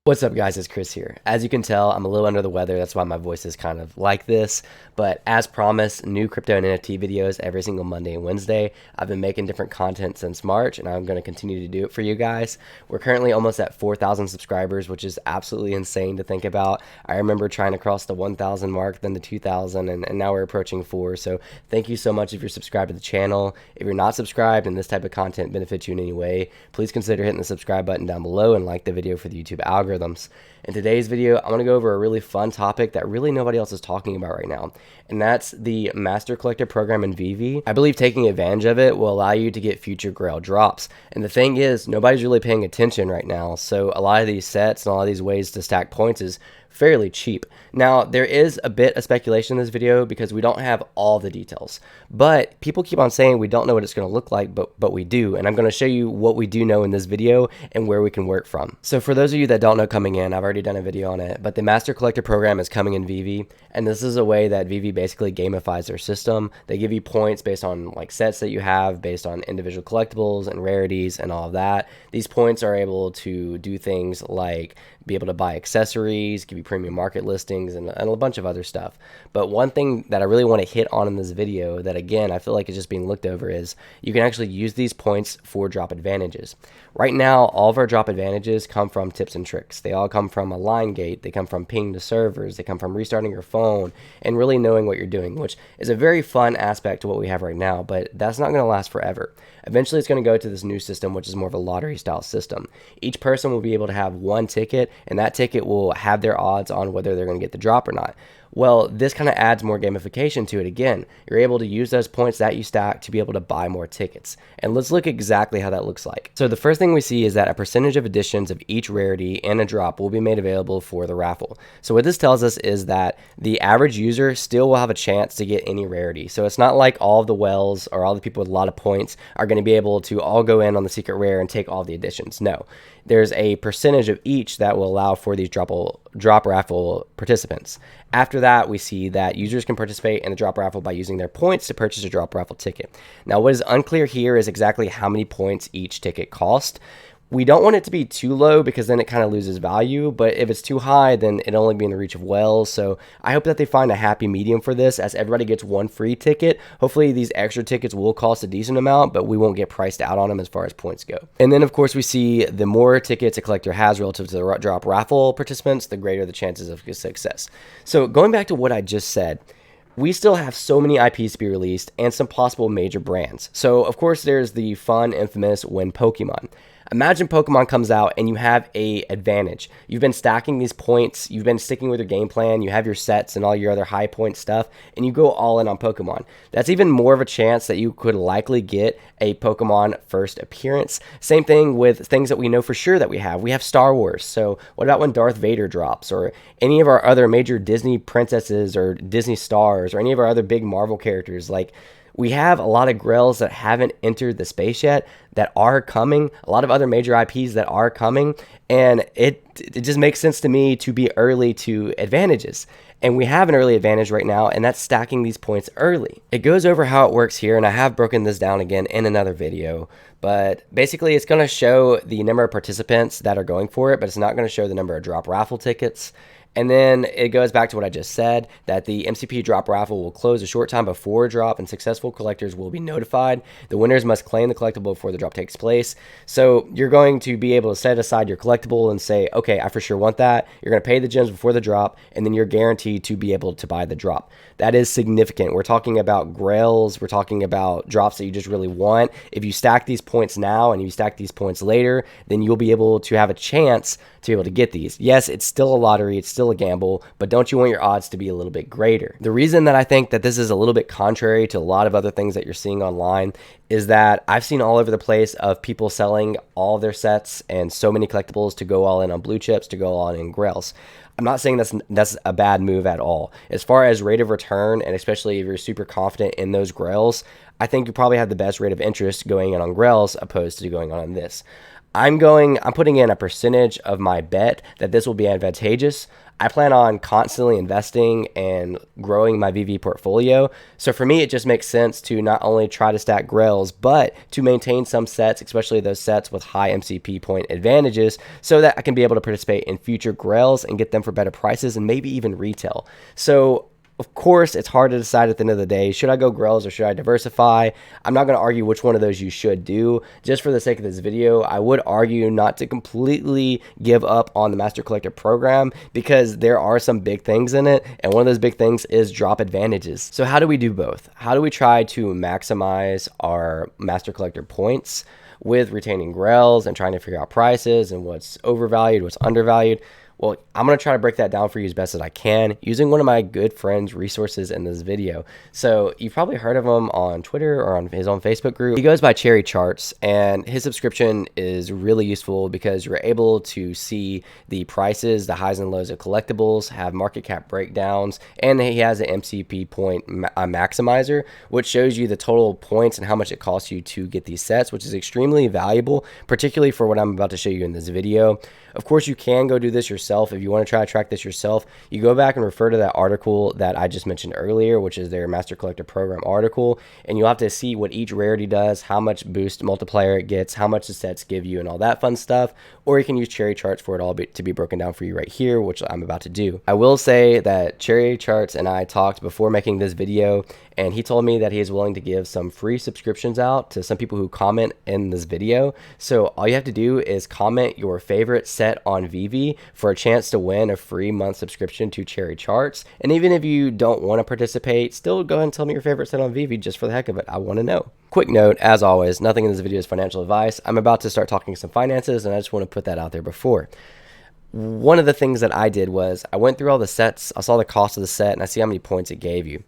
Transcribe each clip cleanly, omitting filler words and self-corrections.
What's up, guys? It's Chris here. As you can tell, I'm a little under the weather. That's why my voice is kind of like this. But as promised, new crypto and NFT videos every single Monday and Wednesday. I've been making different content since March, and I'm going to continue to do it for you guys. We're currently almost at 4,000 subscribers, which is absolutely insane to think about. I remember trying to cross the 1,000 mark, then the 2,000, and now we're approaching 4. So thank you so much if you're subscribed to the channel. If you're not subscribed and this type of content benefits you in any way, please consider hitting the subscribe button down below and like the video for the YouTube algorithm. In today's video, I'm going to go over a really fun topic that really nobody else is talking about right now, and that's the Master Collector program in Veve. I believe taking advantage of it will allow you to get future Grail drops, and the thing is, nobody's really paying attention right now, so a lot of these sets and a lot of these ways to stack points is fairly cheap. Now, there is a bit of speculation in this video because we don't have all the details, but people keep on saying we don't know what it's going to look like, but we do, and I'm going to show you what we do know in this video and where we can work from. So for those of you that don't know coming in, I've already done a video on it, but the Master Collector program is coming in Veve, and this is a way that Veve basically gamifies their system. They give you points based on like sets that you have, based on individual collectibles and rarities and all of that. These points are able to do things like be able to buy accessories, give you premium market listings, and a bunch of other stuff. But one thing that I really want to hit on in this video that, again, I feel like is just being looked over is you can actually use these points for drop advantages. Right now, all of our drop advantages come from tips and tricks. They all come from a line gate, they come from ping to servers, they come from restarting your phone, and really knowing what you're doing, which is a very fun aspect to what we have right now, but that's not going to last forever. Eventually, it's going to go to this new system, which is more of a lottery-style system. Each person will be able to have one ticket, and that ticket will have their odds on whether they're going to get the drop or not. Well, this kind of adds more gamification to it. Again, you're able to use those points that you stack to be able to buy more tickets. And let's look exactly how that looks like. So the first thing we see is that a percentage of additions of each rarity and a drop will be made available for the raffle. So what this tells us is that the average user still will have a chance to get any rarity. So it's not like all of the whales or all the people with a lot of points are going to be able to all go in on the secret rare and take all the additions. No. There's a percentage of each that will allow for these drop raffle participants. After that, we see that users can participate in the drop raffle by using their points to purchase a drop raffle ticket. Now, what is unclear here is exactly how many points each ticket cost. We don't want it to be too low because then it kind of loses value, but if it's too high, then it'll only be in the reach of whales. So I hope that they find a happy medium for this as everybody gets one free ticket. Hopefully these extra tickets will cost a decent amount, but we won't get priced out on them as far as points go. And then of course we see the more tickets a collector has relative to the drop raffle participants, the greater the chances of success. So going back to what I just said, we still have so many IPs to be released and some possible major brands. So of course there's the fun, infamous when Pokemon. Imagine Pokemon comes out and you have a advantage. You've been stacking these points, you've been sticking with your game plan, you have your sets and all your other high point stuff, and you go all in on Pokemon. That's even more of a chance that you could likely get a Pokemon first appearance. Same thing with things that we know for sure that we have. We have Star Wars, so what about when Darth Vader drops, or any of our other major Disney princesses or Disney stars, or any of our other big Marvel characters? Like, we have a lot of Grails that haven't entered the space yet that are coming, a lot of other major IPs that are coming, and it just makes sense to me to be early to advantages. And we have an early advantage right now, and that's stacking these points early. It goes over how it works here, and I have broken this down again in another video, but basically it's going to show the number of participants that are going for it, but it's not going to show the number of drop raffle tickets. And then it goes back to what I just said, that the MCP drop raffle will close a short time before drop and successful collectors will be notified. The winners must claim the collectible before the drop takes place. So you're going to be able to set aside your collectible and say, okay, I for sure want that. You're going to pay the gems before the drop, and then you're guaranteed to be able to buy the drop. That is significant. We're talking about Grails. We're talking about drops that you just really want. If you stack these points now and you stack these points later, then you'll be able to have a chance to be able to get these. Yes, it's still a lottery. It's still a gamble, but don't you want your odds to be a little bit greater? The reason that I think that this is a little bit contrary to a lot of other things that you're seeing online is that I've seen all over the place of people selling all their sets and so many collectibles to go all in on blue chips, to go all in Grails. I'm not saying that's a bad move at all. As far as rate of return, and especially if you're super confident in those Grails, I think you probably have the best rate of interest going in on Grails opposed to going on this. I'm putting in a percentage of my bet that this will be advantageous. I plan on constantly investing and growing my VV portfolio. So for me, it just makes sense to not only try to stack Grails, but to maintain some sets, especially those sets with high MCP point advantages, so that I can be able to participate in future Grails and get them for better prices and maybe even retail. So of course, it's hard to decide at the end of the day. Should I go Grails or should I diversify? I'm not going to argue which one of those you should do. Just for the sake of this video, I would argue not to completely give up on the Master Collector program because there are some big things in it. And one of those big things is drop advantages. So how do we do both? How do we try to maximize our Master Collector points with retaining Grails and trying to figure out prices and what's overvalued, what's undervalued? Well, I'm going to try to break that down for you as best as I can using one of my good friends' resources in this video. So you've probably heard of him on Twitter or on his own Facebook group. He goes by Cherry Charts, and his subscription is really useful because you're able to see the prices, the highs and lows of collectibles, have market cap breakdowns, and he has an MCP point maximizer, which shows you the total points and how much it costs you to get these sets, which is extremely valuable, particularly for what I'm about to show you in this video. Of course, you can go do this yourself. If you want to try to track this yourself, you go back and refer to that article that I just mentioned earlier, which is their Master Collector Program article, and you'll have to see what each rarity does, how much boost multiplier it gets, how much the sets give you, and all that fun stuff. Or you can use Cherry Charts for it all to be broken down for you right here, which I'm about to do. I will say that Cherry Charts and I talked before making this video, and he told me that he is willing to give some free subscriptions out to some people who comment in this video. So all you have to do is comment your favorite set on Veve for a chance to win a free month subscription to Cherry Charts. And even if you don't want to participate, still go ahead and tell me your favorite set on Veve just for the heck of it. I want to know. Quick note, as always, nothing in this video is financial advice. I'm about to start talking some finances, and I just want to put that out there before. One of the things that I did was I went through all the sets, I saw the cost of the set, and I see how many points it gave you.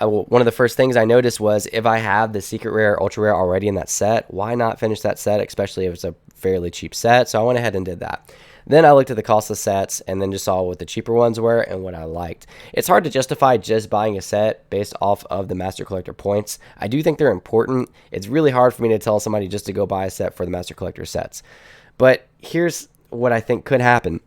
One of the first things I noticed was if I have the secret rare, ultra rare already in that set, why not finish that set, especially if it's a fairly cheap set? So I went ahead and did that. Then I looked at the cost of sets and then just saw what the cheaper ones were and what I liked. It's hard to justify just buying a set based off of the Master Collector points. I do think they're important. It's really hard for me to tell somebody just to go buy a set for the Master Collector sets. But here's what I think could happen.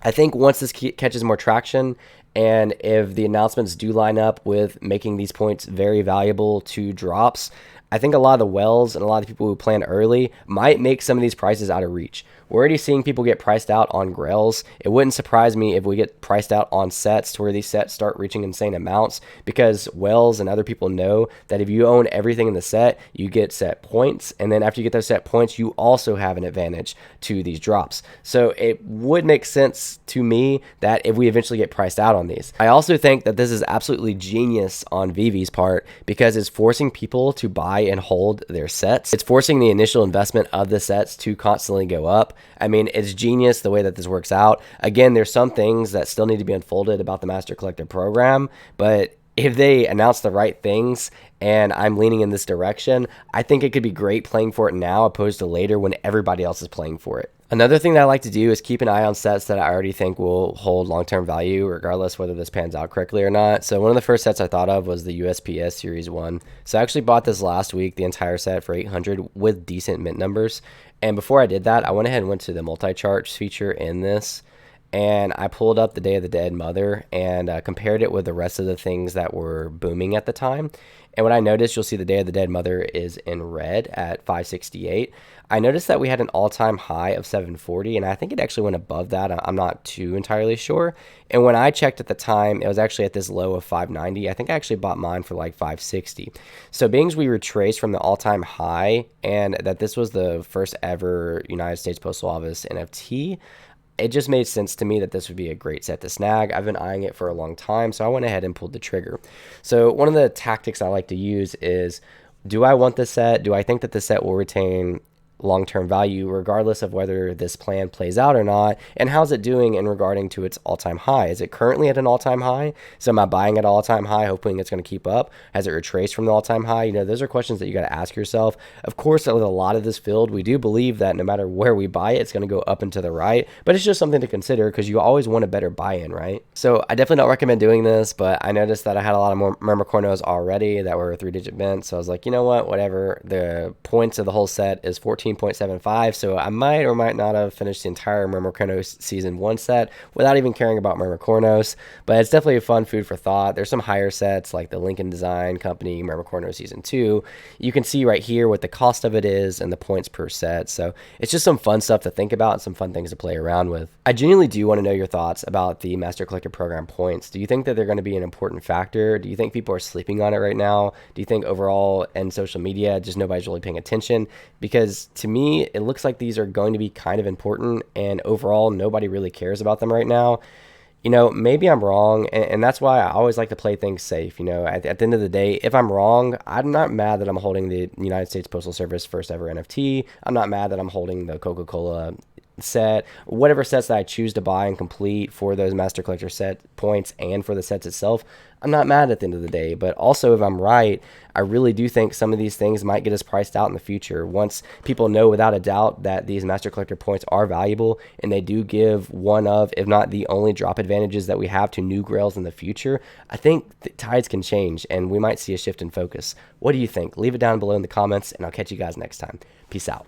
I think once this catches more traction, and if the announcements do line up with making these points very valuable to drops, I think a lot of the wells and a lot of people who plan early might make some of these prices out of reach. We're already seeing people get priced out on Grails. It wouldn't surprise me if we get priced out on sets to where these sets start reaching insane amounts, because wells and other people know that if you own everything in the set, you get set points. And then after you get those set points, you also have an advantage to these drops. So it would make sense to me that if we eventually get priced out on these. I also think that this is absolutely genius on Veve's part because it's forcing people to buy and hold their sets. It's forcing the initial investment of the sets to constantly go up. I mean, it's genius the way that this works out. Again, there's some things that still need to be unfolded about the Master Collector program, but if they announce the right things and I'm leaning in this direction, I think it could be great playing for it now opposed to later when everybody else is playing for it. Another thing that I like to do is keep an eye on sets that I already think will hold long-term value regardless whether this pans out correctly or not. So one of the first sets I thought of was the USPS Series 1. So I actually bought this last week, the entire set for $800 with decent mint numbers. And before I did that, I went ahead and went to the multi-charts feature in this, and I pulled up the Day of the Dead Mother and compared it with the rest of the things that were booming at the time. And what I noticed, you'll see the Day of the Dead Mother is in red at 568. I noticed that we had an all-time high of 740, and I think it actually went above that. I'm not too entirely sure. And when I checked at the time, it was actually at this low of 590. I think I actually bought mine for like 560. So being as we retraced from the all-time high and that this was the first ever United States Postal Office NFT, it just made sense to me that this would be a great set to snag. I've been eyeing it for a long time, so I went ahead and pulled the trigger. So one of the tactics I like to use is, do I want this set? Do I think that the set will retain long-term value regardless of whether this plan plays out or not? And how's it doing in regarding to its all-time high? Is it currently at an all-time high? So am I buying at all-time high hoping it's going to keep up? Has it retraced from the all-time high? You know, those are questions that you got to ask yourself. Of course, with a lot of this field, we do believe that no matter where we buy it, it's going to go up and to the right, but it's just something to consider because you always want a better buy-in, right? So I definitely don't recommend doing this, but I noticed that I had a lot of more Mermacornos already that were 3-digit mint, so I was like, you know what, whatever. The points of the whole set is 14 13.75, so I might or might not have finished the entire Myrmecornos Season 1 set without even caring about Myrmecornos, but it's definitely a fun food for thought. There's some higher sets like the Lincoln Design Company Myrmecornos Season 2. You can see right here what the cost of it is and the points per set, so it's just some fun stuff to think about and some fun things to play around with. I genuinely do want to know your thoughts about the Master Collector Program points. Do you think that they're going to be an important factor? Do you think people are sleeping on it right now? Do you think overall in social media just nobody's really paying attention? Because to me it looks like these are going to be kind of important, and overall nobody really cares about them right now. Maybe I'm wrong, and that's why I always like to play things safe. At the end of the day, if I'm wrong, I'm not mad that I'm holding the United States Postal Service first ever NFT. I'm not mad that I'm holding the Coca-Cola set, whatever sets that I choose to buy and complete for those Master Collector set points and for the sets itself. I'm not mad at the end of the day, but also if I'm right, I really do think some of these things might get us priced out in the future. Once people know without a doubt that these Master Collector points are valuable and they do give one of, if not the only drop advantages that we have to new Grails in the future, I think the tides can change and we might see a shift in focus. What do you think? Leave it down below in the comments and I'll catch you guys next time. Peace out.